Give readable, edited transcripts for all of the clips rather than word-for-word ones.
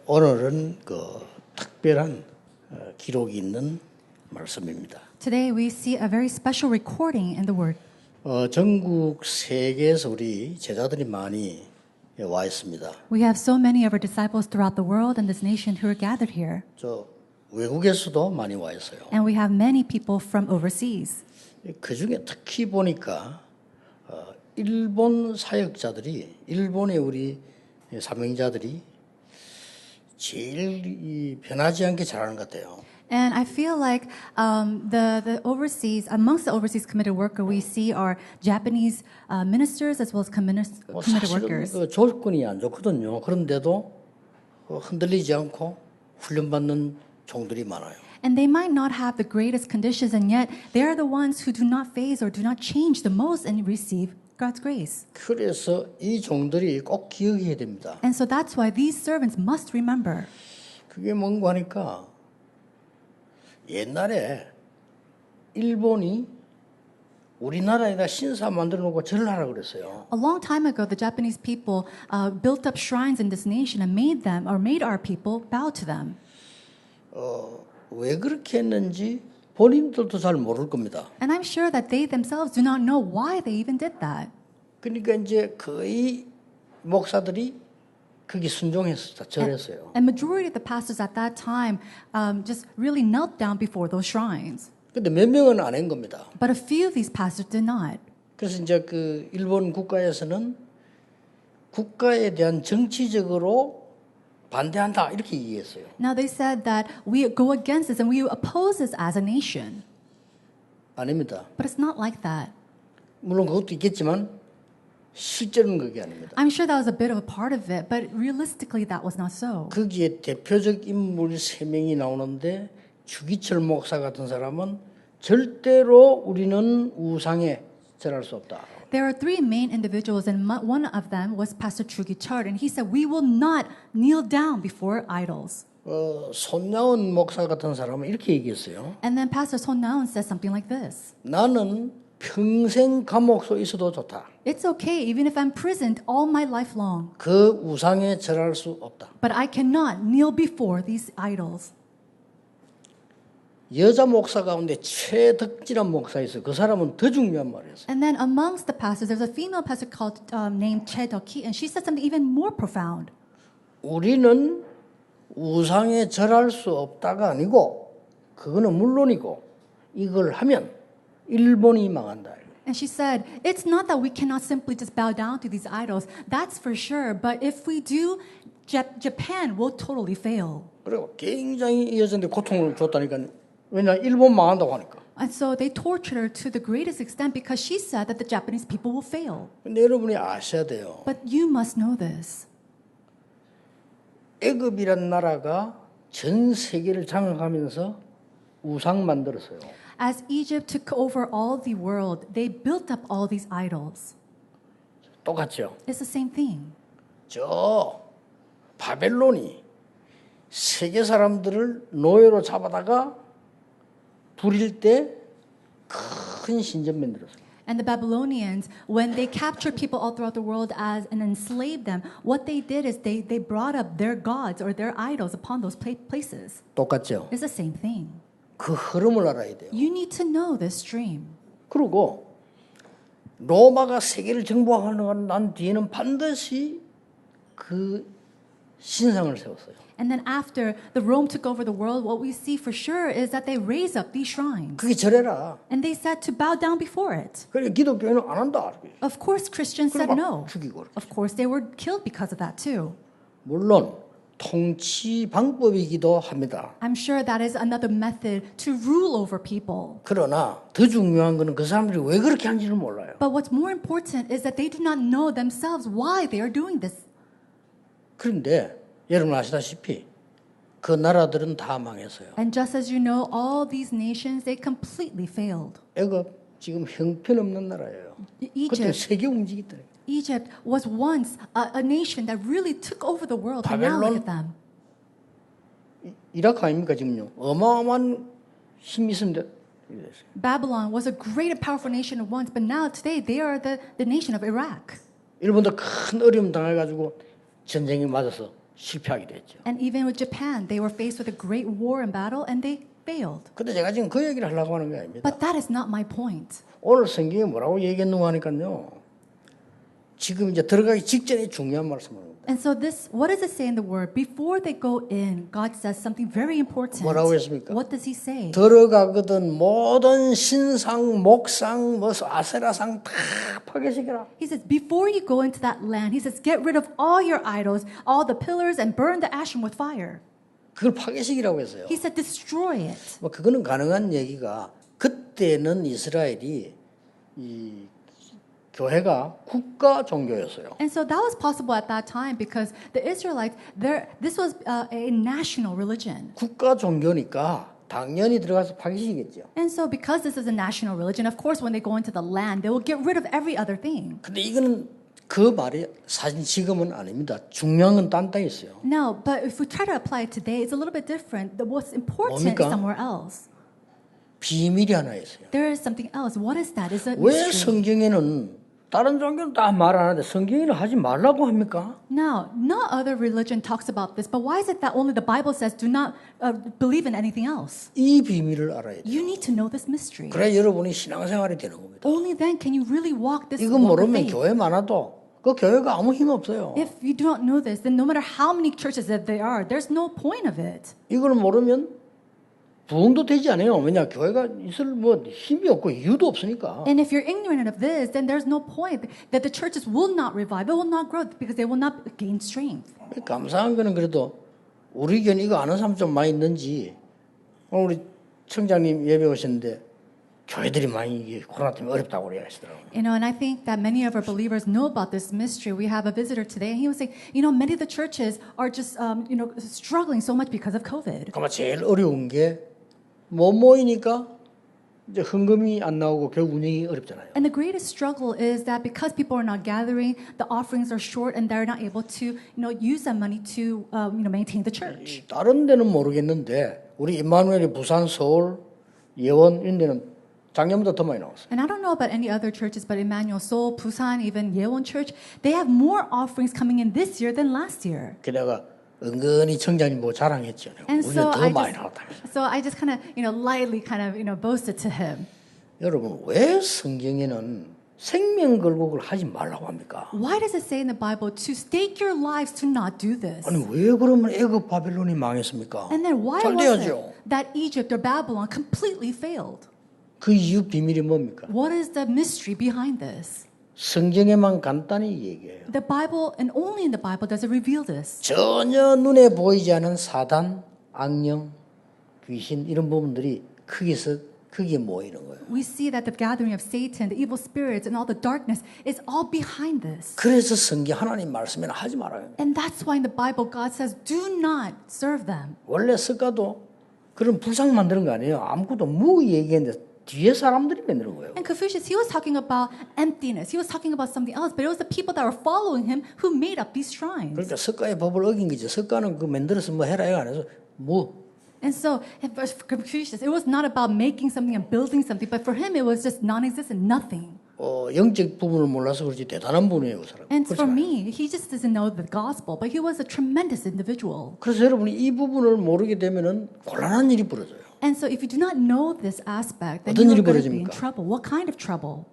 오늘은 그 특별한 기록이 있는 말씀입니다. Today we see a very special recording in the Word. 전국 세계에서 우리 제자들이 많이 와 있습니다. We have so many of our disciples throughout the world and this nation who are gathered here. 저 외국에서도 많이 와 있어요. And we have many people from overseas. 그 중에 특히 보니까 일본 사역자들이 일본의 우리 사명자들이 제일 이 변하지 않게 잘하는 것 같아요. And I feel like the overseas, amongst the overseas committed worker, we see our Japanese ministers as well as committed 사실은 workers. 그 조건이 안 좋거든요. 그런데도 흔들리지 않고 훈련받는 종들이 많아요. And they might not have the greatest conditions, and yet they are the ones who do not phase or do not change the most and receive God's grace. 그래서 이 종들이 꼭 기억해야 됩니다. And so that's why these servants must remember. 그게 뭔가 하니까 옛날에 일본이 우리나라에다 신사 만들어 놓고 절을 하라 그랬어요. A long time ago, the Japanese people built up shrines in this nation and made them, or made our people, bow to them. 왜 그렇게 했는지 본인들도 잘 모를 겁니다. And I'm sure that they themselves do not know why they even did that. 그러니까 이제 거의 목사들이 그게 순종했었다, 절했어요. And majority of the pastors at that time just really knelt down before those shrines. 근데 몇 명은 안 한 겁니다. But a few of these pastors did not. 그래서 이제 그 일본 국가에서는 국가에 대한 정치적으로 반대한다 이렇게 얘기했어요. Now they said that we go against this and we oppose this as a nation. 아닙니다. But it's not like that. 물론 그것도 있겠지만 실제로는 그게 아닙니다. I'm sure that was a bit of a part of it, but realistically that was not so. 거기에 대표적 인물 3명이 나오는데 주기철 목사 같은 사람은 절대로 우리는 우상에 절할 수 없다. There are three main individuals, and one of them was Pastor Chugi Chart, and he said, "We will not kneel down before idols." 손나은 목사 같은 사람은 이렇게 얘기했어요. And then Pastor Son Naun says something like this: 나는 평생 감옥 속 있어도 좋다. "It's okay, even if I'm imprisoned all my life long, 그 우상에 절할 수 없다. but I cannot kneel before these idols." 여자 목사 가운데 최덕진한 목사 있어요. 그 사람은 더 중요한 말을 했어요. And then amongst the pastors, there's a female pastor called named Che Doki, and she said something even more profound. 우리는 우상에 절할 수 없다가 아니고 그거는 물론이고 이걸 하면 일본이 망한다. And she said, it's not that we cannot simply just bow down to these idols. That's for sure. But if we do, Japan will totally fail. 그리고 굉장히 이 여자한테 고통을 줬다니까. 왜냐 일본 망한다고 하니까. And so they tortured her to the greatest extent because she said that the Japanese people will fail. 근데 여러분이 아셔야 돼요. But you must know this. 애굽이란 나라가 전 세계를 장악하면서 우상 만들었어요. As Egypt took over all the world, they built up all these idols. 똑같죠. It's the same thing. 저 바벨론이 세계 사람들을 노예로 잡아다가 부릴 때 큰 신전 만들었어요. And the Babylonians, when they captured people all throughout the world and enslaved them, what they did is they brought up their gods or their idols upon those places. 똑같죠. It's the same thing. 그 흐름을 알아야 돼요. You need to know this stream. 그리고 로마가 세계를 정복하는 난 뒤에는 반드시 그 신상을 세웠어요. And then after the Rome took over the world, what we see for sure is that they raised up these shrines. 그게 절해라. And they said to bow down before it. 그러니까 기독교는 안 한다. Of course, Christians said no. 죽이고. Of course, they were killed because of that too. 물론 통치 방법이기도 합니다. I'm sure that is another method to rule over people. 그러나 더 중요한 거는 그 사람들이 왜 그렇게 하는지를 몰라요. But what's more important is that they do not know themselves why they are doing this. 그런데 여러분 아시다시피 그 나라들은 다 망했어요. And just as you know, all these nations, they completely failed. 애굽 지금 형편없는 나라예요. 그때 Egypt, 세계 움직이더니 Egypt was once a nation that really took over the world. And now look at them. 이라크 아닙니까 지금요? 어마어마한 힘이 있습니다. Babylon was a great and powerful nation at once, but now today they are the nation of Iraq. 일본도 큰 어려움 당해가지고 전쟁이 맞아서 실패하게 됐죠. And even with Japan, they were faced with a great war and battle, and they failed. 근데 제가 지금 그 얘기를 하려고 하는 게 아닙니다. But that is not my point. 오늘 성경에 뭐라고 얘기했는가 하니까요. 지금 이제 들어가기 직전에 중요한 말씀을 합니다. And so this, what does it say in the word? Before they go in, God says something very important. 뭐라고 했습니까? What does he say? 들어가거든 모든 신상, 목상, 뭐 아세라상 다 파괴시켜라. He says, before you go into that land, he says, get rid of all your idols, all the pillars, and burn the ashen with fire. 그걸 파괴시키라고 했어요. He said, destroy it. 뭐 그거는 가능한 얘기가 그때는 이스라엘이 이 교회가 국가 종교였어요. And so that was possible at that time because the Israelites, this was a national religion. 국가 종교니까 당연히 들어가서 파괴시키겠죠. And so because this is a national religion, of course, when they go into the land, they will get rid of every other thing. 근데 이거는 그 말이 사실 지금은 아닙니다. 중요한 건 딴 데 있어요. No, but if we try to apply it today, it's a little bit different. What's important 뭡니까? is somewhere else. 비밀이 하나 있어요. There is something else. What is that? Is it 왜 mystery? 성경에는 다른 종교는 다 말 안 하는데 성경에는 하지 말라고 합니까? No, no other religion talks about this. But why is it that only the Bible says do not believe in anything else? 이 비밀을 알아야 돼요. You need to know this mystery. 그래야 여러분이 신앙생활이 되는 겁니다. Only then can you really walk this 이거 walk of 모르면 faith. 교회 많아도 그 교회가 아무 힘 없어요. If you do not know this, then no matter how many churches that there are, there's no point of it. 이걸 모르면 부흥도 되지 않아요. 왜냐 교회가 있을 뭐 힘이 없고 이유도 없으니까. And if you're ignorant of this, then there's no point that the churches will not revive, it will not grow because they will not gain strength. 감사한 거는 그래도 우리 교회 이거 아는 사람 좀 많이 있는지 오늘 우리 청장님 예배 오셨는데 교회들이 많이 이게 코로나 때문에 어렵다고 그래 하시더라고요. You know, and I think that many of our believers know about this mystery. We have a visitor today, and he was saying, you know, many of the churches are just, struggling so much because of COVID. 그러면 제일 어려운 게 못 모이니까 이제 헌금이 안 나오고 결국 운영이 어렵잖아요. And the greatest struggle is that because people are not gathering, the offerings are short, and they're not able to, use that money to, maintain the church. 다른 데는 모르겠는데 우리 임마누엘이 부산, 서울, 예원 이런 데는 작년보다 더 많이 나왔어요. And I don't know about any other churches, but Emmanuel, Seoul, Busan, even Yeowon Church, they have more offerings coming in this year than last year. 그래가 은근히 청장님 보고 자랑했죠. And 우리는 so 더 많이 나왔다면서. I just kind of, lightly boasted to him. 여러분 왜 성경에는 생명 걸고 그걸 하지 말라고 합니까? Why does it say in the Bible to stake your lives to not do this? 아니 왜 그러면 애굽 바벨론이 망했습니까? And then why 잘 was 돼야죠. it that Egypt or Babylon completely failed? 그 이유 비밀이 뭡니까? What is the mystery behind this? 성경에만 간단히 얘기해요. The Bible, and only in the Bible does it reveal this. 전혀 눈에 보이지 않은 사단, 악령, 귀신 이런 부분들이 크게 모이는 거예요. We see that the gathering of Satan, the evil spirits, and all the darkness is all behind this. 그래서 성경 하나님 말씀에는 하지 말아요. And that's why in the Bible God says, do not serve them. 원래 스가도 그런 불상 만드는 거 아니에요. 아무것도 무 얘기했는데 뒤에 사람들이 만드는 거예요. And Confucius, he was talking about emptiness. He was talking about something else, but it was the people that were following him who made up these shrines. 그러니까 석가의 법을 어긴 거지. 석가는 그 만들어서 뭐 해라 이거 안 해서 뭐 And so, for Confucius, it was not about making something and building something, but for him, it was just non-existent, nothing. 영적 부분을 몰라서 그렇지 대단한 분이에요, 그 사람. And 그렇지 for 않아요. me, he just doesn't know the gospel, but he was a tremendous individual. 그래서 여러분이 이 부분을 모르게 되면은 곤란한 일이 벌어져요. And so, if you do not know this aspect, then 어떤 you're 일이 going to be in 벌어집니까? trouble. What kind of trouble?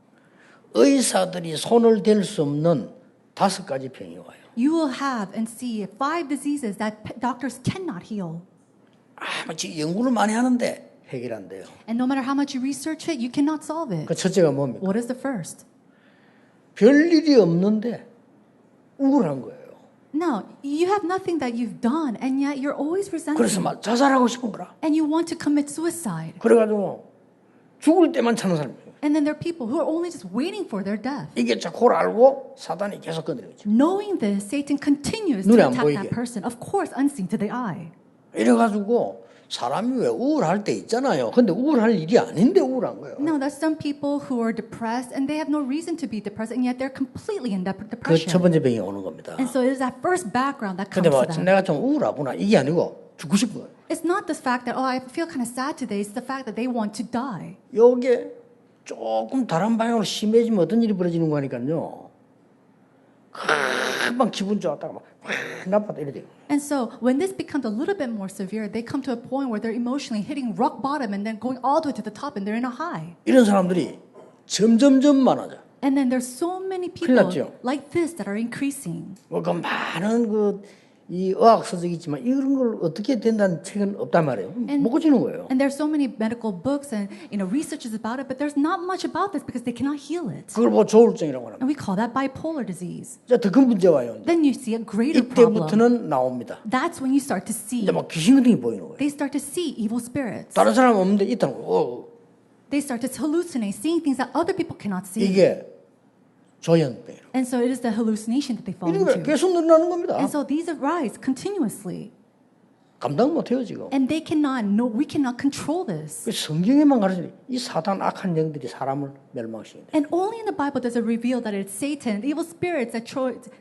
의사들이 손을 댈 수 없는 5가지 병이 와요. You will have and see 5 diseases that doctors cannot heal. 지금 연구를 많이 하는데 해결 안 돼요. And no matter how much you research it, you cannot solve it. 그 첫째가 뭡니까? What is the first? 별일이 없는데 우울한 거예요. No, you have nothing that you've done, and yet you're always 그래서 resenting. 막 자살하고 싶은 거라. And you want to commit suicide. 그래가지고 죽을 때만 찾는 사람이에요. And then there are people who are only just waiting for their death. 이게 그걸 알고 사단이 계속 건드리죠. Knowing this, Satan continues to 눈에 안 attack 보이게. that person. Of course, unseen to the eye. 이래가지고 사람이 왜 우울할 때 있잖아요. 근데 우울할 일이 아닌데 우울한 거예요. No, there's some people who are depressed and they have no reason to be depressed, and yet they're completely in 그 첫 depression. 번째 병이 오는 겁니다. And so it is that first background that comes 근데 to 뭐 them. 내가 좀 우울하구나 이게 아니고 죽고 싶은 거예요. It's not the fact that, oh, I feel kind of sad today. It's the fact that they want to die. 요게 조금 다른 방향으로 심해지면 어떤 일이 벌어지는 거니까요. 막 기분 좋았다가 막 나빴다 이래 돼요. And so when this becomes a little bit more severe, they come to a point where they're emotionally hitting rock bottom and then going all the way to the top and they're in a high. 이런 사람들이 점점점 많아져. And then there's so many 큰일 people 났죠. like this that are increasing. 그 많은 이 의학 서적이 있지만 이런 걸 어떻게 된다는 책은 없단 말이에요. 못 고치는 거예요. And there's so many medical books and researches about it, but there's not much about this because they cannot heal it. 그걸 보고 조울증이라고 합니다. And we call that bipolar disease. 자, 더 큰 문제 와요. Then you see a greater problem. 이때부터는 나옵니다. That's when you start to see. 이제 막 귀신 같은 게 보이는 거예요. They start to see evil spirits. 다른 사람 없는데 있다는 거예요. They start to hallucinate, seeing things that other people cannot see. 이게 조현병이에요. And so it is the hallucination that they fall 이런 게 into. 계속 늘어나는 겁니다. And so these arise continuously. 감당 못해요 지금. And they cannot, no, we cannot control this. 성경에만 가르치는 이 사단 악한 영들이 사람을 멸망시키는. And only in the Bible does it reveal that it's Satan, the evil spirits that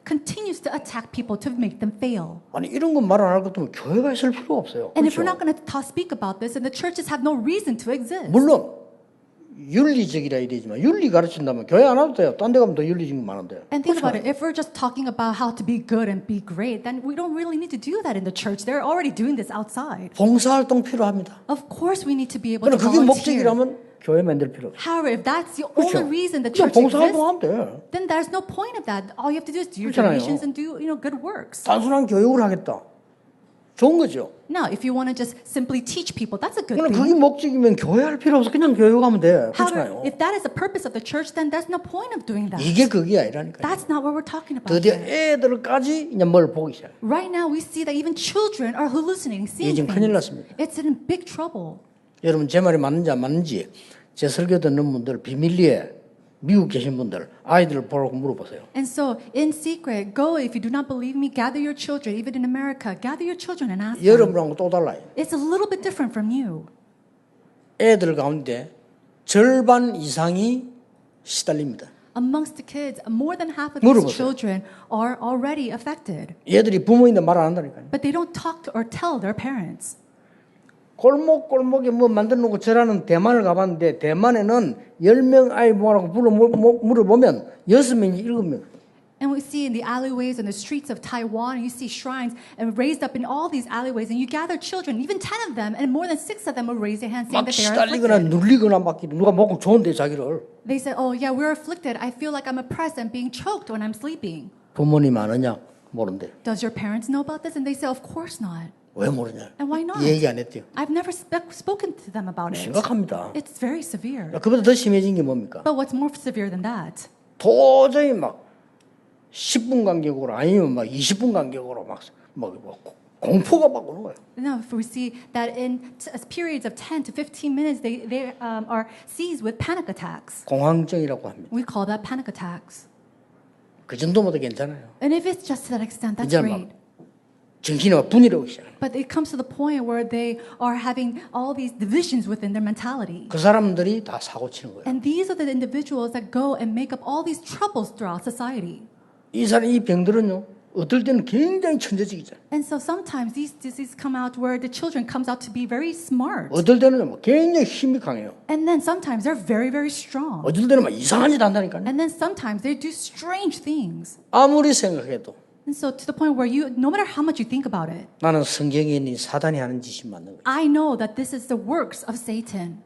continues to attack people to make them fail. 아니 이런 건 말 안 할 것 같으면 교회가 있을 필요가 없어요. And if we're 그렇죠? not going to speak about this, then the churches have no reason to exist. 물론 윤리적이라 이러지만 윤리 가르친다면 교회 안 와도 돼요. 딴 데 가면 더 윤리적인 게 많은데. And think about it. If we're just talking about how to be good and be great, then we don't really need to do that in the church. They're already doing this outside. 봉사활동 필요합니다. Of course, we need to be able to 그러나 그게 volunteer. 목적이라면 교회 만들 필요 없어요. However, if that's the 그렇죠? only reason the 그냥 church 봉사활동 exists, 하면 돼. then there's no point of that. All you have to do is do your 그렇잖아요. donations and do good works. 단순한 교육을 하겠다. 좋은 거죠. Now, if you want to just simply teach people, that's a good 그러나 thing. 그게 목적이면 교회 할 필요 없어. 그냥 교육하면 돼. However, 그렇잖아요. if that is the purpose of the church, then there's no point of doing that. 이게 그게 아니라니까요. That's not what we're talking about. 드디어 here. 애들까지 이제 뭘 보기 시작해요. Right now, we see that even children are hallucinating, seeing 이게 지금 큰일 things. 났습니다. It's in big trouble. 여러분 제 말이 맞는지 안 맞는지 제 설교 듣는 분들 비밀리에 미국 계신 분들 아이들을 보라고 물어보세요. And so, in secret, go, if you do not believe me, gather your children, even in America, gather your children and ask them. 여러분하고 또 달라요. It's a little bit different from you. 애들 가운데 절반 이상이 시달립니다. Amongst the kids, more than half of these 물어보세요. children are already affected. 얘들이 부모인데 말 안 한다니까요. But they don't talk to or tell their parents. 골목골목에 뭐 만들어 놓고 저라는 대만을 가봤는데 대만에는 10명 아이 모아라고 물어보면 6명이 7명. And we see in the alleyways and the streets of Taiwan, you see shrines and raised up in all these alleyways, and you gather children, even 10 of them, and more than 6 of them will raise their hands saying 막 that they are 시달리거나 afflicted. 눌리거나 막 누가 먹고 좋은데 자기를. They say, oh yeah, we're afflicted. I feel like I'm oppressed and being choked when I'm sleeping. 부모님 아느냐 모른대. Does your parents know about this? And they say, of course not. 왜 모르냐? And why not? 얘기 안 했대요. I've never spoken to them about it. 심각합니다. It's very severe. 그보다 더 심해진 게 뭡니까? But what's more severe than that? 도저히 막 10분 간격으로 아니면 막 20분 간격으로 막 공포가 막 오는 거예요. Now, if we see that in periods of 10 to 15 minutes, they are seized with panic attacks. 공황증이라고 합니다. We call that panic attacks. 그 정도면 괜찮아요. And if it's just to that extent, that's 이제 great. 막 정신이 막 분열이 오기 시작해요. But it comes to the point where they are having all these divisions within their mentality. 그 사람들이 다 사고 치는 거예요. And these are the individuals that go and make up all these troubles throughout society. 이 병들은요. 어떨 때는 굉장히 천재적이잖아요. And so sometimes these diseases come out where the children comes out to be very smart. 어떨 때는 뭐 굉장히 힘이 강해요. And then sometimes they're very, very strong. 어떨 때는 막 이상한 짓 한다니까요. And then sometimes they do strange things. 아무리 생각해도 And so to the point where no matter how much you think about it, 나는 성경에 있는 사단이 하는 짓이 맞는 거예요. I know that this is the works of Satan.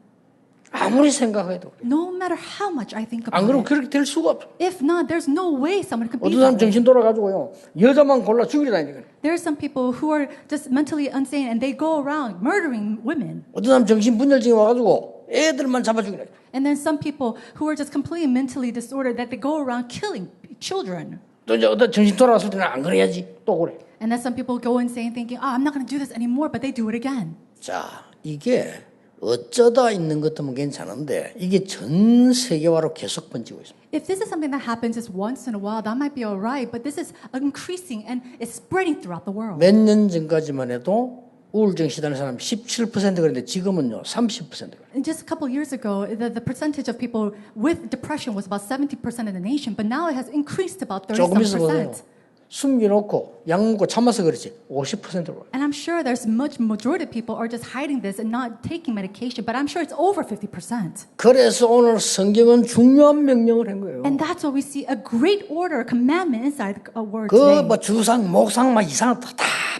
아무리 생각해도 No matter how much I think 안 about 그러면 it. 그렇게 될 수가 없어. If not, there's no way someone can be 어떤 사람 that way. 정신 돌아가지고요. 여자만 골라 죽이라니까. There are some people who are just mentally insane and they go around murdering women. 어떤 사람 정신 분열증이 와가지고 애들만 잡아 죽이라. And then some people who are just completely mentally disordered that they go around killing children. 또 이제 어떤 정신 돌아갔을 때는 안 그래야지 또 그래. And then some people go insane thinking, I'm not going to do this anymore, but they do it again. 자, 이게 어쩌다 있는 것 같으면 괜찮은데 이게 전 세계화로 계속 번지고 있습니다. If this is something that happens just once in a while, that might be all right, but this is increasing and it's spreading throughout the world. 몇 년 전까지만 해도 우울증 시달리는 사람 17% 그랬는데 지금은요 30%. And just a couple of years ago, the percentage of people with depression was about 70% in the nation, but now it has increased to about 조금 있어 보세요. 37%. 숨겨놓고 약 먹고 참아서 그렇지 50%로. And I'm sure there's majority of people are just hiding this and not taking medication, but I'm sure it's over 50%. 그래서 오늘 성경은 중요한 명령을 한 거예요. And that's why we see a great order, a commandment inside a word 그 today. 뭐 주상, 목상 막 이상한 다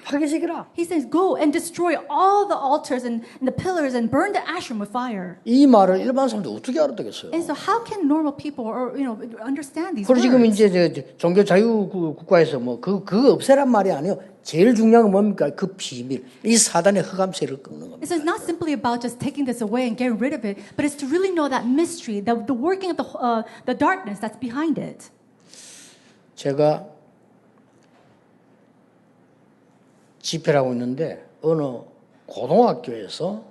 파괴시키라. He says, go and destroy all the altars and the pillars and burn the ashram with fire. 이 말을 일반 사람들 어떻게 알아듣겠어요? And so how can normal people or understand these 그리고 지금 words? 이제 종교 자유 국가에서 뭐 그거 없애란 말이 아니에요. 제일 중요한 건 뭡니까? 그 비밀. 이 사단의 흑암세를 끊는 겁니다. So it's not simply about just taking this away and getting rid of it, but it's to really know that mystery, the working of the darkness that's behind it. 제가 집회를 하고 있는데 어느 고등학교에서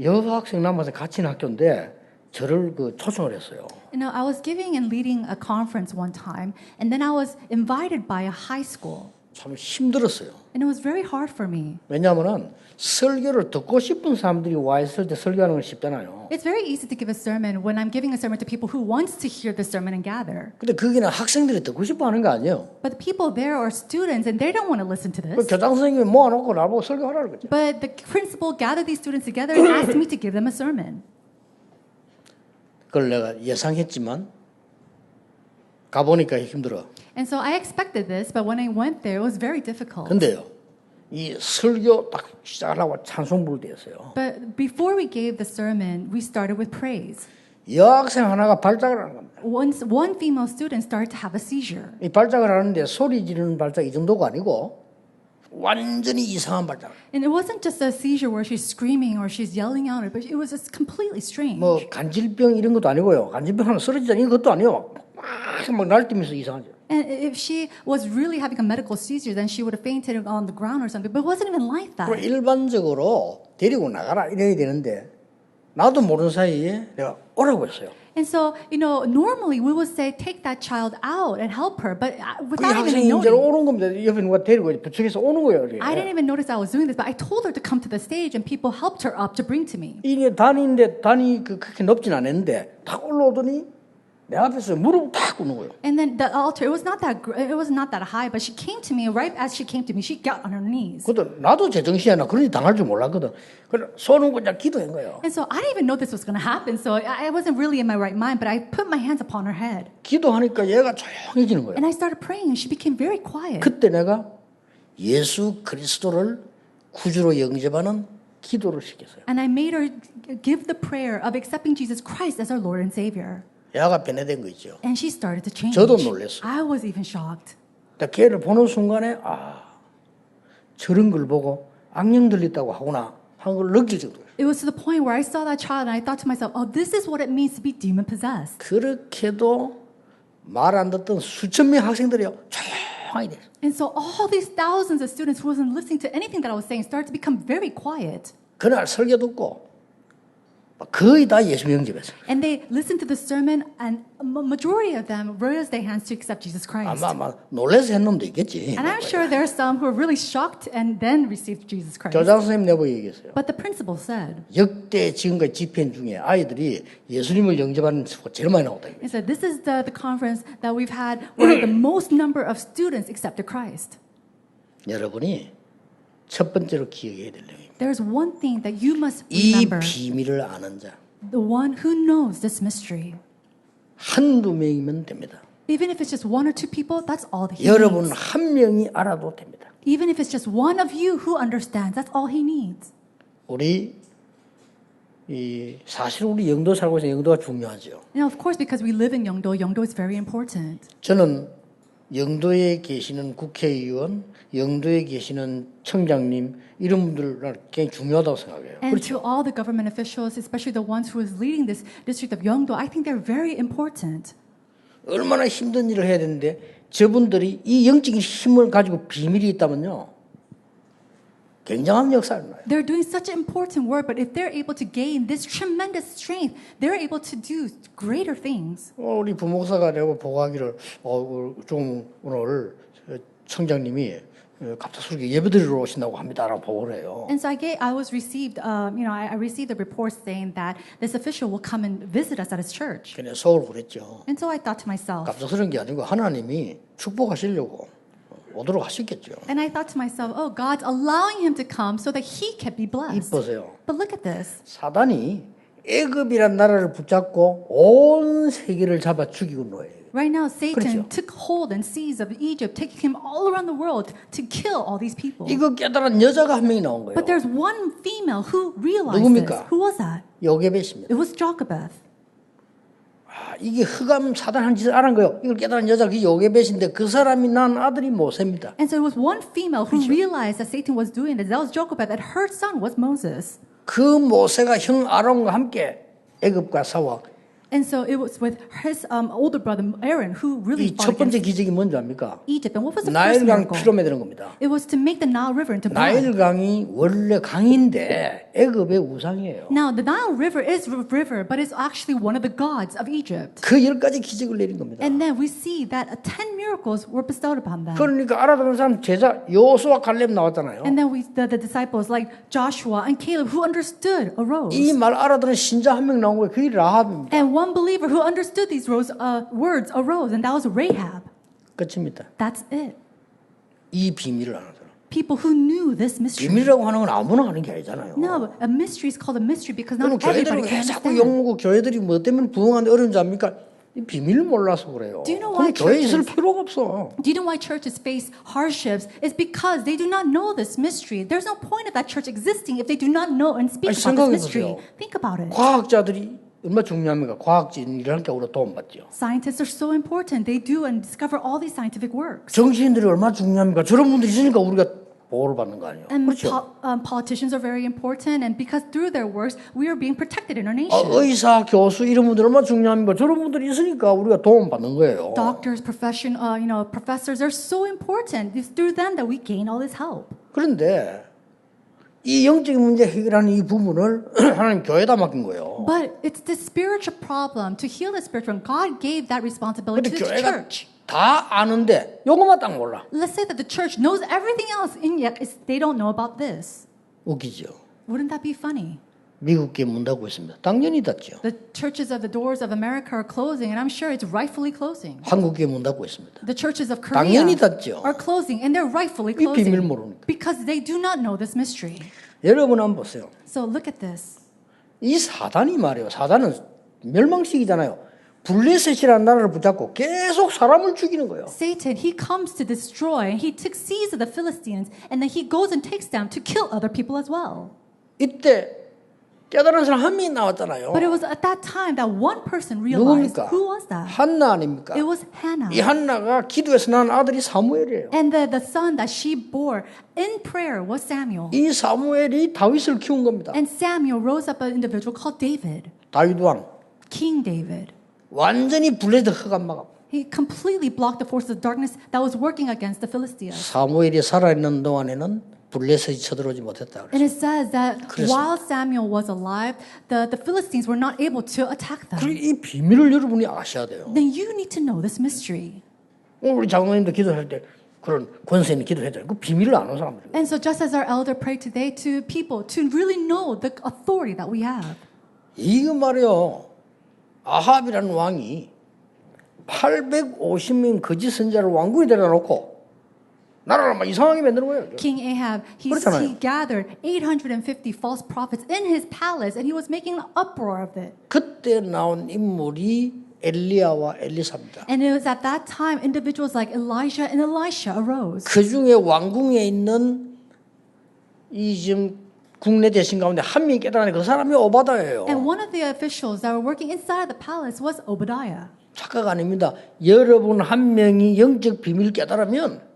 여학생 남아서 같이 있는 학교인데 저를 초청을 했어요. I was giving and leading a conference one time, and then I was invited by a high school. 참 힘들었어요. And it was very hard for me. 왜냐하면은 설교를 듣고 싶은 사람들이 와 있을 때 설교하는 건 쉽잖아요. It's very easy to give a sermon when I'm giving a sermon to people who wants to hear the sermon and gather. 근데 거기는 학생들이 듣고 싶어 하는 거 아니에요. But the people there are students and they don't want to listen to 그 this. 교장 선생님이 모아놓고 나보고 설교하라는 거죠. But the principal gathered these students together and asked me to give them a sermon. 그걸 내가 예상했지만 가보니까 힘들어. And so I expected this, but when I went there, it was very difficult. 근데요, 이 설교 딱 시작하려고 찬송 부를 때였어요. But before we gave the sermon, we started with praise. 여학생 하나가 발작을 하는 겁니다. Once one female student started to have a seizure. 이 발작을 하는데 소리 지르는 발작 이 정도가 아니고 완전히 이상한 발작. And it wasn't just a seizure where she's screaming or she's yelling out, but it was just completely strange. 뭐 간질병 이런 것도 아니고요. 간질병 하나 쓰러지자 이런 것도 아니에요. 막 날뛰면서 이상하죠. And if she was really having a medical seizure, then she would have fainted on the ground or something. But it wasn't even like that. 그럼 일반적으로 데리고 나가라 이래야 되는데 나도 모르는 사이에 내가 오라고 했어요. And so, normally we would say, take that child out and help her, but 그 without even 학생이 이제 knowing. 오는 겁니다. 옆에 누가 데리고 부축해서 오는 거예요. I didn't even notice I was doing this, but I told her to come to the stage and people helped her up to bring to me. 이게 단이 그렇게 높진 않았는데 딱 올라오더니 내 앞에서 무릎 딱 꿇는 거예요. And then the altar, it was not that high, but she came to me, right as she came to me, she got on her knees. 그것도 나도 제정신이 나 그런지 당할 줄 몰랐거든. 그래 손을 그냥 기도한 거예요. And so I didn't even know this was going to happen, so I wasn't really in my right mind, but I put my hands upon her head. 기도하니까 얘가 조용해지는 거예요. And I started praying, and she became very quiet. 그때 내가 예수 그리스도를 구주로 영접하는 기도를 시켰어요. And I made her give the prayer of accepting Jesus Christ as our Lord and Savior. 얘가 변화된 거 있죠. And she started to change. 저도 놀랐어요. I was even shocked. 걔를 보는 순간에 저런 걸 보고 악령 들렸다고 하구나 하는 걸 느낄 정도예요. It was to the point where I saw that child and I thought to myself, oh, this is what it means to be demon possessed. 그렇게도 말 안 듣던 수천 명 학생들이요 조용하게 됐어요. And so all these thousands of students who wasn't listening to anything that I was saying started to become very quiet. 그날 설교 듣고 거의 다 예수 영접했어요. And they listened to the sermon and a majority of them raised their hands to accept Jesus Christ. 아마 놀라서 했는 놈도 있겠지. And I'm sure there are some who are really shocked and then received Jesus Christ. 교장 선생님 내보고 얘기했어요. But the principal said, 역대 지금까지 집회 중에 아이들이 예수님을 영접하는 수가 제일 많이 나왔다. he said, this is the conference that we've had where the most number of students accepted Christ. 여러분이 첫 번째로 기억해야 될 내용입니다. There's one thing that you must 이 remember. 비밀을 아는 자 The one who knows this mystery. 한두 명이면 됩니다. Even if it's just one or two people, that's all that he 여러분 needs. 한 명이 알아도 됩니다. Even if it's just one of you who understands, that's all he needs. 우리 사실 우리 영도 살고 있어서 영도가 중요하죠. Now, of course, because we live in Yeongdo, Yeongdo is very important. 저는 영도에 계시는 국회의원, 영도에 계시는 청장님 이런 분들 굉장히 중요하다고 생각해요. And 그렇죠? to all the government officials, especially the ones who is leading this district of Yeongdo, I think they're very important. 얼마나 힘든 일을 해야 되는데 저분들이 이 영적인 힘을 가지고 비밀이 있다면요. 굉장한 역사를 나요. They're doing such important work, but if they're able to gain this tremendous strength, they're able to do greater things. 우리 부목사가 내가 보고하기를 좀 오늘 청장님이 갑작스럽게 예배드리러 오신다고 합니다라고 보고를 해요. And so I was received, I received a report saying that this official will come and visit us at his church. 그냥 속으로 그랬죠. And so I thought to myself, 갑작스러운 게 아니고 하나님이 축복하시려고 오도록 하셨겠죠. and I thought to myself, oh, God's allowing him to come so that he can be blessed. 이보세요. But look at this. 사단이 애굽이란 나라를 붙잡고 온 세계를 잡아 죽이고 놓아요. Right now, Satan 그렇죠. took hold and seized of Egypt, taking him all around the world to kill all these people. 이거 깨달은 여자가 한 명이 나온 거예요. But there's one female who realized 누굽니까? this. Who was that? 요게벳입니다. It was Jochebed. 이게 흑암 사단한 짓을 안 한 거예요. 이걸 깨달은 여자가 그 요게벳인데 그 사람이 낳은 아들이 모세입니다. And so it was one female who realized that Satan was doing this. That was Jochebed, that her son was Moses. 그 모세가 형 아론과 함께 애굽과 싸워. And so it was with his older brother Aaron who really 이 첫 fought 번째 against 기적이 뭔지 압니까? Egypt. And what was the first 나일강 miracle? 피로 만드는 겁니다. It was to make the Nile River into blood. 나일강이 원래 강인데 애굽의 우상이에요. Now, the Nile River is a river, but it's actually one of the gods of Egypt. 그 10가지 기적을 내린 겁니다. And then we see that 10 miracles were bestowed upon them. 그러니까 알아듣는 사람 제자 요수와 갈렙 나왔잖아요. And then the disciples like Joshua and Caleb who understood arose. 이 말 알아듣는 신자 한 명 나온 거예요. 그게 라합입니다. And one believer who understood these words arose, and that was Rahab. 끝입니다. That's it. 이 비밀을 아는 사람. People who knew this mystery. 비밀이라고 하는 건 아무나 하는 게 아니잖아요. No, a mystery is called a mystery because 그럼 not everybody 교회들이 왜 can 자꾸 understand. 욕먹고 교회들이 뭐 때문에 부흥하는데 어려운지 압니까? 이 비밀을 몰라서 그래요. Do you know 그럼 why 교회에 있을 churches- 필요가 없어. Do you know why churches face hardships? It's because they do not know this mystery. There's no point of that church existing if they do not know and speak 아니, about 생각해 this mystery. 보세요. Think about it. 과학자들이 얼마나 중요합니까? 과학진이라는 게 우리가 도움받죠. Scientists are so important. They do and discover all these scientific works. 정치인들이 얼마나 중요합니까? 저런 분들이 있으니까 우리가 보호를 받는 거 아니에요. And 그렇죠? politicians are very important, and because through their works, we are being protected in our nation. 의사, 교수 이런 분들 얼마나 중요합니까? 저런 분들이 있으니까 우리가 도움 받는 거예요. Doctors, professors are so important. It's through them that we gain all this help. 그런데 이 영적인 문제 해결하는 이 부분을 하나님 교회에다 맡긴 거예요. But it's the spiritual problem to heal the spiritual. God gave that responsibility 근데 to the 교회가 church. 다 아는데 요것만 딱 몰라. Let's say that the church knows everything else, and yet they don't know about this. 웃기죠. Wouldn't that be funny? 미국 교회 문 닫고 있습니다. 당연히 닫죠. The churches of the doors of America are closing, and I'm sure it's rightfully closing. 한국 교회 문 닫고 있습니다. The churches of Korea 당연히 닫죠. are closing, and they're rightfully 이 비밀 closing 모르니까. because they do not know this mystery. 여러분 한번 보세요. So look at this. 이 사단이 말이에요. 사단은 멸망식이잖아요. 블레셋이라는 나라를 붙잡고 계속 사람을 죽이는 거예요. Satan, he comes to destroy, and he took seize of the Philistines, and then he goes and takes them to kill other people as well. 이때 깨달은 사람 한 명이 나왔잖아요. But it was at that time that one person realized. 누굽니까? Who was that? 한나 아닙니까? It was Hannah. 이 한나가 기도해서 낳은 아들이 사무엘이에요. And the son that she bore in prayer was Samuel. 이 사무엘이 다윗을 키운 겁니다. And Samuel rose up an individual called David, 다윗 왕 King David. 완전히 블레셋 흑암 막아. He completely blocked the forces of darkness that was working against the Philistines. 사무엘이 살아있는 동안에는 블레셋이 쳐들어오지 못했다. And it says that 그래서- while Samuel was alive, the Philistines were not able to attack them. 그리고 이 비밀을 여러분이 아셔야 돼요. Then you need to know this mystery. 우리 장로님도 기도할 때 그런 권세 있는 기도했잖아요. 그 비밀을 아는 사람들이에요. And so just as our elder prayed today to people to really know the authority that we have. 이거 말이요. 아합이라는 왕이 850명 거짓 선자를 왕궁에 데려다 놓고 나라를 막 이상하게 만드는 거예요. King Ahab, he 그렇잖아요. gathered 850 false prophets in his palace, and he was making an uproar of it. 그때 나온 인물이 엘리야와 엘리사입니다. And it was at that time individuals like Elijah and Elisha arose. 그 중에 왕궁에 있는 이 지금 국내 대신 가운데 한 명이 깨달은 그 사람이 오바다예요. And one of the officials that were working inside the palace was Obadiah. 착각 아닙니다. 여러분 한 명이 영적 비밀 깨달으면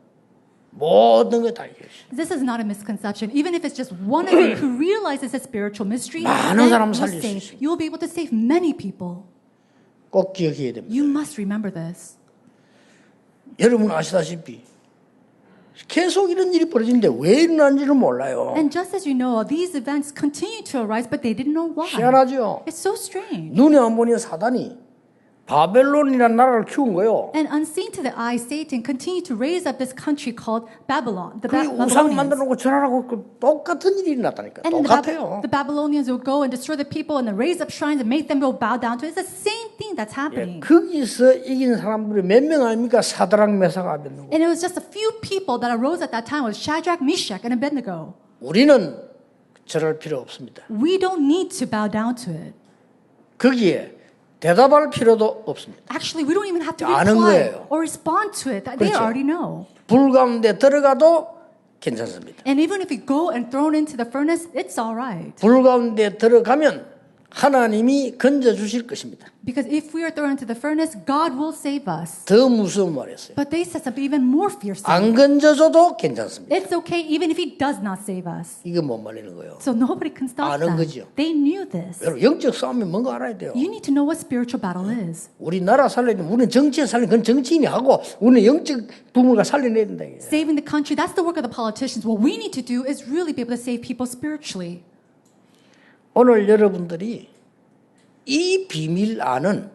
모든 게 다 이겨요. This is not a misconception. Even if it's just one of you who realizes a spiritual mystery, 많은 then 사람을 살릴 수 있어요. you will be able to save many people. 꼭 기억해야 됩니다. You must remember this. 여러분 아시다시피 계속 이런 일이 벌어지는데 왜 일어난지를 몰라요. And just as you know, these events continue to arise, but they didn't know why. 희한하죠. It's so strange. 눈에 안 보니 사단이 바벨론이라는 나라를 키운 거예요. And unseen to the eye, Satan continued to raise up this country called Babylon. The 그 우상 Babylonians. 만들어 놓고 전하라고 그 똑같은 일이 일어났다니까. And 똑같아요. the Babylonians will go and destroy the people and then raise up shrines and make them go bow down to it. It's the same thing that's happening. 거기서 이긴 사람들이 몇 명 아닙니까? 사드락 메삭 아벤느고. And it was just a few people that arose at that time was Shadrach, Meshach, and Abednego. 우리는 절할 필요 없습니다. We don't need to bow down to it. 거기에 대답할 필요도 없습니다. Actually, we don't even have to 아는 reply 거예요. or respond to it. They 그렇죠. already know. 불 가운데 들어가도 괜찮습니다. And even if we go and thrown into the furnace, it's all right. 불 가운데 들어가면 하나님이 건져 주실 것입니다. Because if we are thrown into the furnace, God will save us. 더 무서운 말이었어요. But they said something even more fearsome. 안 건져줘도 괜찮습니다. It's okay even if He does not save us. 이거 못 말리는 거예요. So nobody can stop 아는 them. 거죠. They knew this. 여러분 영적 싸움이 뭔가 알아야 돼요. You need to know what spiritual battle is. 우리 나라 살리는 우리는 정치에 살리는 건 정치인이 하고 우리는 영적 부분을 살려내야 된다. 이게. Saving the country, that's the work of the politicians. What we need to do is really be able to save people spiritually. 오늘 여러분들이 이 비밀 안은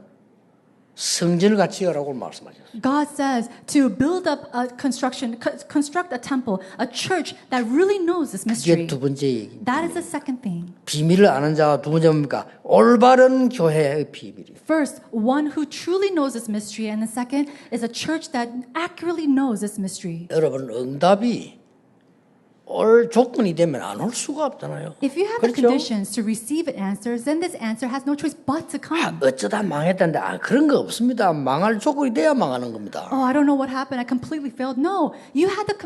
성전을 같이 하라고 말씀하셨어요. God says to build up a construct a temple, a church that really knows this 이게 mystery. 두 번째 얘기. That is the second thing. 비밀을 아는 자가 두 번째 뭡니까? 올바른 교회의 비밀이에요. First, one who truly knows this mystery, and the second is a church that accurately knows this mystery. 여러분 응답이 올 조건이 되면 안 올 수가 없잖아요. If you have the 그렇죠? conditions to receive an answer, then this answer has no choice but to come. 어쩌다 망했다는데 그런 거 없습니다. 망할 조건이 돼야 망하는 겁니다. Oh, I don't know what happened. I completely failed. No, you had the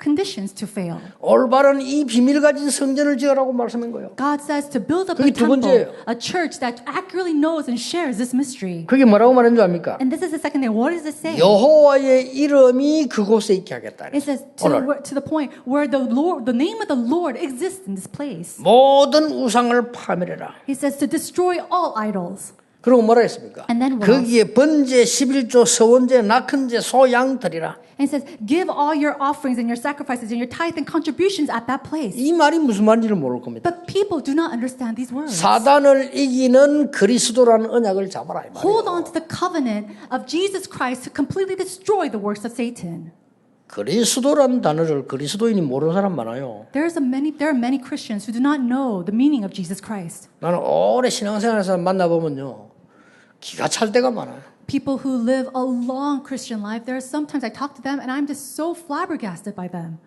conditions to fail. 올바른 이 비밀을 가진 성전을 지으라고 말씀한 거예요. God says to build up 그게 a 두 temple, 번째예요. a church that accurately knows and shares this mystery. 그게 뭐라고 말하는 줄 압니까? And this is the second thing. What does it say? 여호와의 이름이 그곳에 있게 하겠다. It says 오늘 to the point where the name of the Lord exists in this place. 모든 우상을 파멸해라. He says to destroy all idols. 그리고 뭐라 했습니까? And then what 거기에 번제, 11조, 서원제, 낙헌제, 소양 드리라. And it says, give all your offerings and your sacrifices and your tithe and contributions at that place. 이 말이 무슨 말인지를 모를 겁니다. But people do not understand these words. 사단을 이기는 그리스도라는 언약을 잡아라. 이 Hold 말이에요. on to the covenant of Jesus Christ to completely destroy the works of Satan. 그리스도라는 단어를 그리스도인이 모르는 사람 많아요. There are many Christians who do not know the meaning of Jesus Christ. 나는 오래 신앙생활에서 만나보면요. 기가 찰 때가 많아요. People who live a long Christian life, there are sometimes I talk to them and I'm just so flabbergasted by them.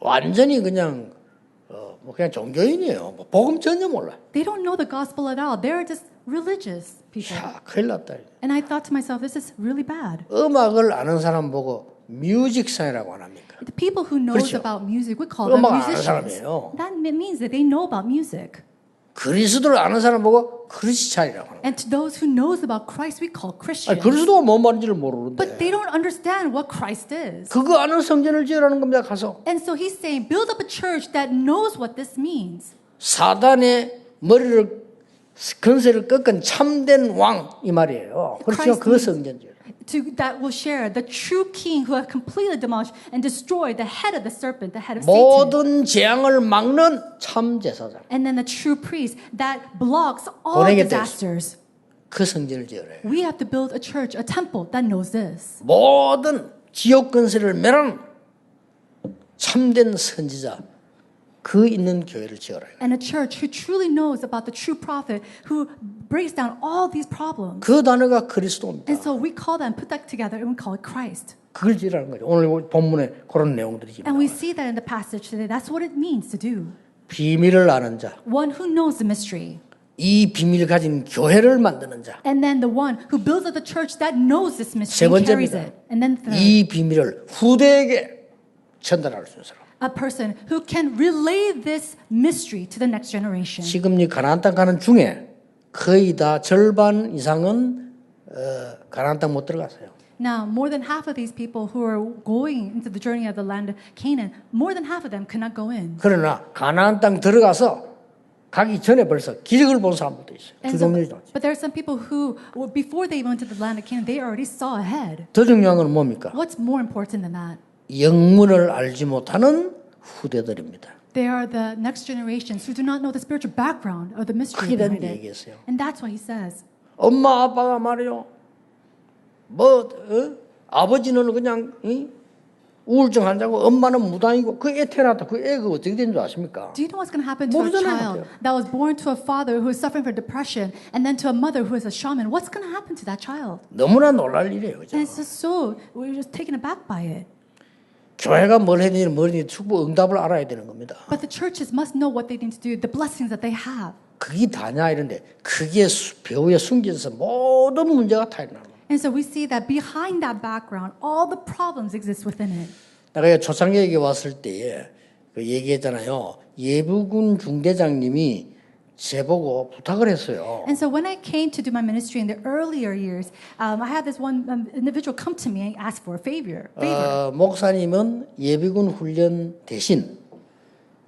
완전히 그냥 뭐 그냥 종교인이에요. 뭐 복음 전혀 몰라. They don't know the gospel at all. They're just religious people. 야, 큰일 났다. And I thought to myself, this is really bad. 음악을 아는 사람 보고 뮤직상이라고 안 합니까? The people who knows 그렇죠. about music, we call them 음악 아는 musicians. 사람이에요. That means that they know about music. 그리스도를 아는 사람 보고 크리스찬이라고 합니다. And to those who knows about Christ, we call Christians. 아니, 그리스도가 뭔 말인지를 But 모르는데 they don't understand what Christ is. 그거 아는 성전을 지으라는 겁니다. 가서 And so he's saying, build up a church that knows what this means. 사단의 머리를 건세를 꺾은 참된 왕 이 말이에요. 그렇죠. 그 성전이에요. That will share the true king who has completely demolished and destroyed the head of the serpent, the head of Satan. 모든 재앙을 막는 참 제사장. And then the true priest that blocks all 보내겠다 disasters. 그 성전을 지으래요. We have to build a church, a temple that knows this. 모든 지옥 건세를 멸하는 참된 선지자 그 있는 교회를 지어라. And a church who truly knows about the true prophet who breaks down all these problems. 그 단어가 그리스도입니다. And so we call that and put that together and we call it Christ. 그걸 지으라는 거죠. 오늘 본문에 그런 내용들이 지금 And we 나와요. see that in the passage today. That's what it means to do. 비밀을 아는 자, One who knows the mystery. 이 비밀을 가진 교회를 만드는 자, And then the one who builds up the church that knows this 세 mystery and carries 번째입니다. it. And then third, 이 비밀을 후대에게 전달할 수 있는 사람. a person who can relay this mystery to the next generation. 지금 이 가나안 땅 가는 중에 거의 다 절반 이상은 가나안 땅 못 들어갔어요. Now, more than half of these people who are going into the journey of the land of Canaan, more than half of them could not go in. 그러나 가나안 땅 들어가서 가기 전에 벌써 기적을 본 사람들도 있어요. And so, 주동률이 but there are some people who, before they went to the land of Canaan, they already saw ahead. 더 중요한 건 뭡니까? What's more important than that? 영문을 알지 못하는 후대들입니다. They are the next generations who do not know the spiritual background or the mystery 크게 된 behind it. 얘기했어요. And that's why he says, 엄마 아빠가 말이요 아버지는 그냥 우울증 환자고 엄마는 무당이고 그 애 태어났다. 그 애가 어떻게 된 줄 아십니까? Do you know what's going to happen to a 모르잖아요, child 그때요. that was born to a father who is suffering from depression and then to a mother who is a shaman? What's going to happen to that child? 너무나 놀랄 일이에요. 그죠? And it's just so, we're just taken aback by it. 교회가 뭘 해야 되는지 뭐든지 축복 응답을 알아야 되는 겁니다. But the churches must know what they need to do, the blessings that they have. 그게 다냐 이런데 그게 배후에 숨겨져서 모든 문제가 다 일어나는 거예요. And so we see that behind that background, all the problems exist within it. 내가 초창기에 왔을 때에 그 얘기했잖아요. 예비군 중대장님이 제보고 부탁을 했어요. And so when I came to do my ministry in the earlier years, I had this one individual come to me and ask for a favor. 목사님은 예비군 훈련 대신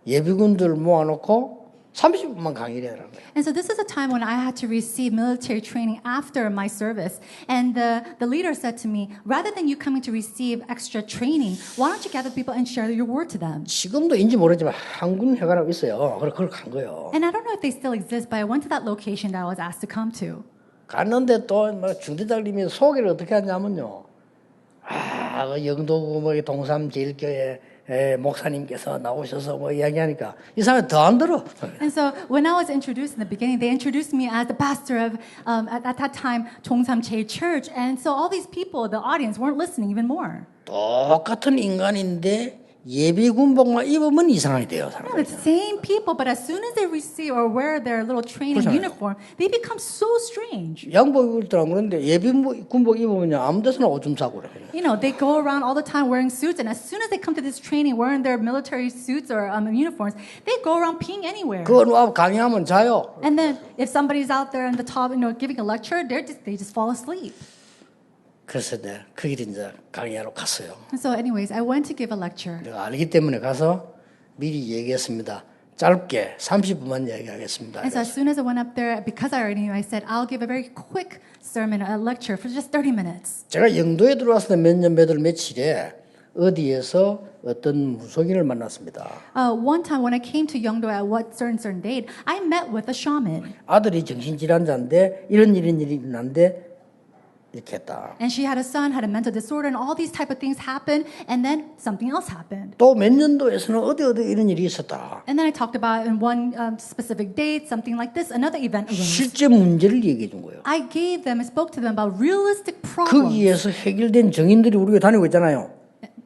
예비군들 모아놓고 30분만 강의를 해라는 거예요. And so this is a time when I had to receive military training after my service. And the leader said to me, rather than you coming to receive extra training, why don't you gather people and share your word to them? 지금도인지 모르지만 한군회관하고 있어요. 그래서 그걸 간 거예요. And I don't know if they still exist, but I went to that location that I was asked to come to. 갔는데 또 중대장님이 소개를 어떻게 하냐면요. 그 영도구 동삼 제일교회 목사님께서 나오셔서 이야기하니까 이 사람이 더 안 들어. And so when I was introduced in the beginning, they introduced me as the pastor of, at that time, Chongsam Che Church. And so all these people, the audience, weren't listening even more. 똑같은 인간인데 예비군복만 입으면 이상하게 돼요. Yeah, 사람들이. the same people, but as soon as they receive or wear their little training 그렇잖아요. uniform, they become so strange. 양복 입을 때는 그런데 예비군복 입으면 아무 데서나 오줌 싸고 그래. You know, they go around all the time wearing suits, and as soon as they come to this training wearing their military suits or uniforms, they go around peeing anywhere. 그거 와 강의하면 자요. And then if somebody's out there on the top, giving a lecture, they just fall asleep. 그래서 내가 그 길에 이제 강의하러 갔어요. And so, anyways, I went to give a lecture. 내가 알기 때문에 가서 미리 얘기했습니다. 짧게 30분만 얘기하겠습니다. And so as soon as I went up there, because I already knew, I said, I'll give a very quick sermon, a lecture for just 30 minutes. 제가 영도에 들어왔을 때 며칠에 어디에서 어떤 무속인을 만났습니다. One time when I came to Yeongdo at what certain date, I met with a shaman. 아들이 정신질환자인데 이런 일이 일어났는데 이렇게 했다. And she had a son, had a mental disorder, and all these type of things happened, and then something else happened. 또 몇 년도에서는 어디 이런 일이 있었다. And then I talked about in one specific date, something like this, another event arose. 실제 문제를 얘기해 준 거예요. I gave them and spoke to them about realistic problems. 거기에서 해결된 증인들이 우리가 다니고 있잖아요.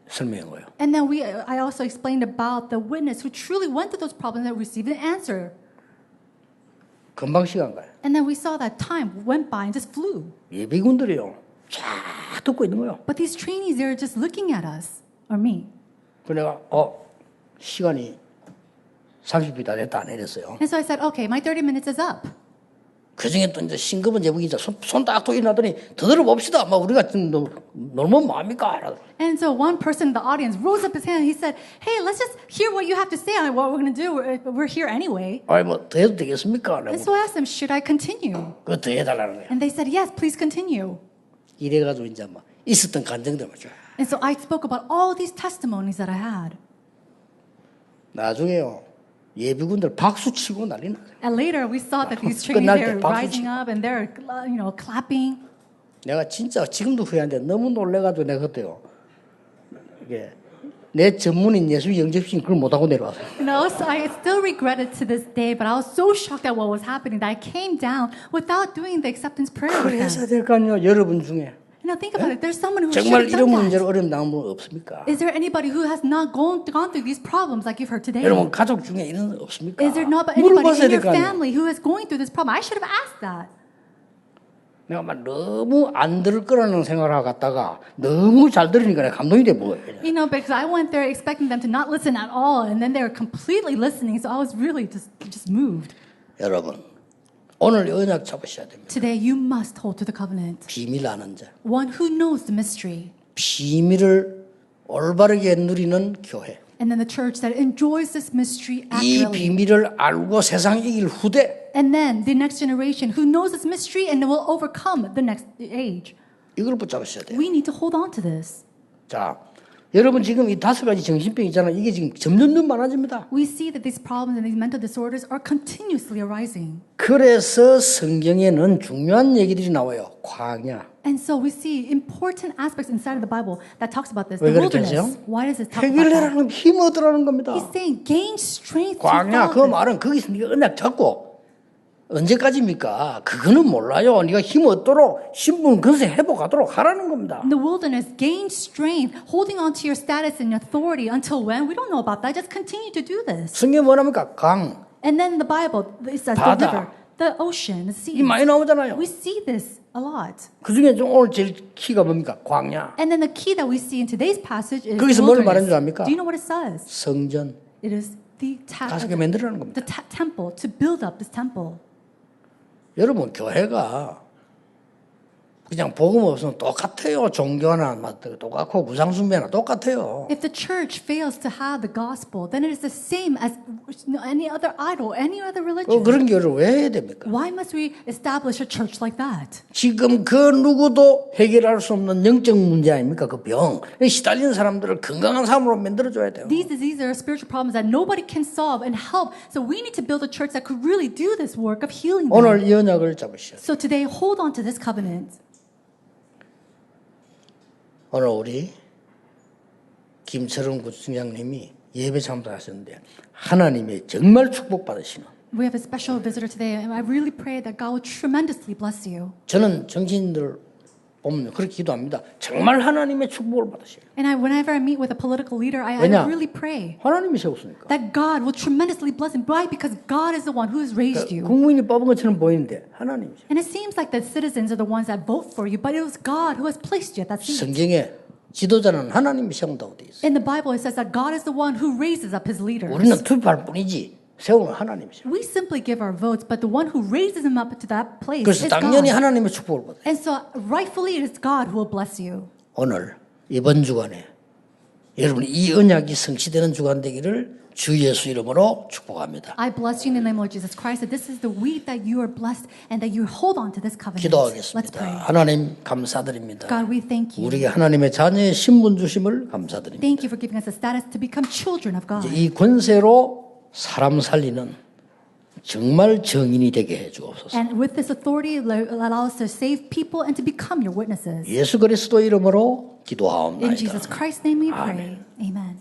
설명한 거예요. And then I also explained about the witness who truly went through those problems and received an answer. 금방 시간 가요. And then we saw that time went by and just flew. 예비군들이요. 쫙 듣고 있는 거예요. But these trainees, they're just looking at us, or me. 그 내가 시간이 30분이 다 됐다 안 이랬어요. And so I said, okay, my 30 minutes is up. 그 중에 또 이제 싱겁은 제목이자 손딱 돌려놨더니 더 들어봅시다. 막 우리가 좀 놀면 뭐합니까? And so one person in the audience rose up his hand and he said, hey, let's just hear what you have to say on what we're going to do. We're here anyway. 아이 뭐 더 해도 되겠습니까? And so I asked them, should I continue? 그거 더 해달라는 거예요. And they said, yes, please continue. 이래가지고 이제 막 있었던 감정들 쫙. And so I spoke about all these testimonies that I had. 나중에요. 예비군들 박수 치고 난리 나요. And later we saw that these 끝날 trainees, 때 they're 박수 rising 치고. up and they're, clapping. 내가 진짜 지금도 후회하는데 너무 놀래가지고 내가 그때요. 이게 내 전문인 예술 영접신 그걸 못하고 내려왔어요. So I still regret it to this day, but I was so shocked at what was happening that I came down without doing the acceptance prayer with 그래서 them. 될 거 아니에요. 여러분 중에 Think about it. There's someone who should 정말 have 이런 done that. 문제로 어려움 당한 분 없습니까? Is there anybody who has not gone through these problems like you've heard today? 여러분 가족 중에 이런 거 없습니까? Is there not anybody 물어봤어야 in 될 your 거 아니에요. family who is going through this problem? I should have asked that. 내가 막 너무 안 들을 거라는 생각을 하고 갔다가 너무 잘 들으니까 내가 감동이 돼 보여요. Because I went there expecting them to not listen at all, and then they were completely listening. So I was really just moved. 여러분 오늘 언약 잡으셔야 됩니다. Today, you must hold to the covenant. 비밀 아는 자. One who knows the mystery. 비밀을 올바르게 누리는 교회. And then the church that enjoys this mystery 이 accurately. 비밀을 알고 세상 이길 후대. And then the next generation who knows this mystery and will overcome the next age. 이걸 붙잡으셔야 돼요. We need to hold on to this. 자, 여러분 지금 이 5가지 정신병 있잖아요. 이게 지금 점점 많아집니다. We see that these problems and these mental disorders are continuously arising. 그래서 성경에는 중요한 얘기들이 나와요. 광야. And so we see important aspects inside of the Bible that talks about this. 왜 The 그렇게 wilderness. 하세요? Why does it talk about that? 해결하라는 힘 얻으라는 겁니다. He's saying gain strength to 광야 그 follow this. 말은 거기서 네가 언약 잡고 언제까지입니까? 그거는 몰라요. 네가 힘 얻도록 신분 건세 회복하도록 하라는 겁니다. In the wilderness, gain strength, holding on to your status and authority until when? We don't know about that. Just continue to do this. 성경 뭐랍니까? 강. And then the Bible, it says the 바다. river, the ocean, the sea. 이 많이 나오잖아요. We see this a lot. 그 중에 좀 오늘 제일 키가 뭡니까? 광야. And then the key that we see in today's passage is 거기서 뭘 말하는 줄 wilderness. 압니까? Do you know what it says? 성전. It is the 다섯 개 만들라는 겁니다. temple, to build up this temple. 여러분 교회가 그냥 복음 없으면 똑같아요. 종교나 똑같고 구상숭배나 똑같아요. If the church fails to have the gospel, then it is the same as any other idol, any other religion. 그런 교회를 왜 해야 됩니까? Why must we establish a church like that? 지금 그 누구도 해결할 수 없는 영적 문제 아닙니까? 그 병. 시달리는 사람들을 건강한 사람으로 만들어줘야 돼요. These diseases are spiritual problems that nobody can solve and help. So we need to build a church that could really do this work of healing them. 오늘 이 언약을 잡으셔. So today, hold on to this covenant. 오늘 우리 김철웅 구청장님이 예배 참석하셨는데 하나님의 정말 축복받으시는 We have a special visitor today, and I really pray that God will tremendously bless you. 저는 정치인들 보면 그렇게 기도합니다. 정말 하나님의 축복을 받으셔요. And whenever I meet with a political leader, I 왜냐? really pray 하나님이 세웠으니까. that God will tremendously bless him. Why? Because God is the one who has raised you. 국민이 뽑은 것처럼 보이는데 하나님이죠. And it seems like the citizens are the ones that vote for you, but it was God who has placed you at that seat. 성경에 지도자는 하나님이 세운다고 돼 있어요. In the Bible, it says that God is the one who raises up his leaders. 우리는 투표할 뿐이지 세우는 하나님이죠. We simply give our votes, but the one who raises him up to that place 그래서 is 당연히 God. 하나님의 축복을 받아요. And so rightfully it is God who will bless you. 오늘 이번 주간에 여러분 이 언약이 성취되는 주간 되기를 주 예수 이름으로 축복합니다. I bless you in the name of Lord Jesus Christ that this is the week that you are blessed and that you hold on to this covenant. Let's 기도하겠습니다. pray. 하나님 감사드립니다. God, we thank you. 우리에게 하나님의 자녀의 신분 주심을 감사드립니다. Thank you for giving us the status to become children of God. 이 권세로 사람 살리는 정말 정인이 되게 해 주옵소서. And with this authority, allow us to save people and to become your witnesses. 예수 그리스도 이름으로 In 기도하옵나이다. Jesus Christ's name we pray. Amen.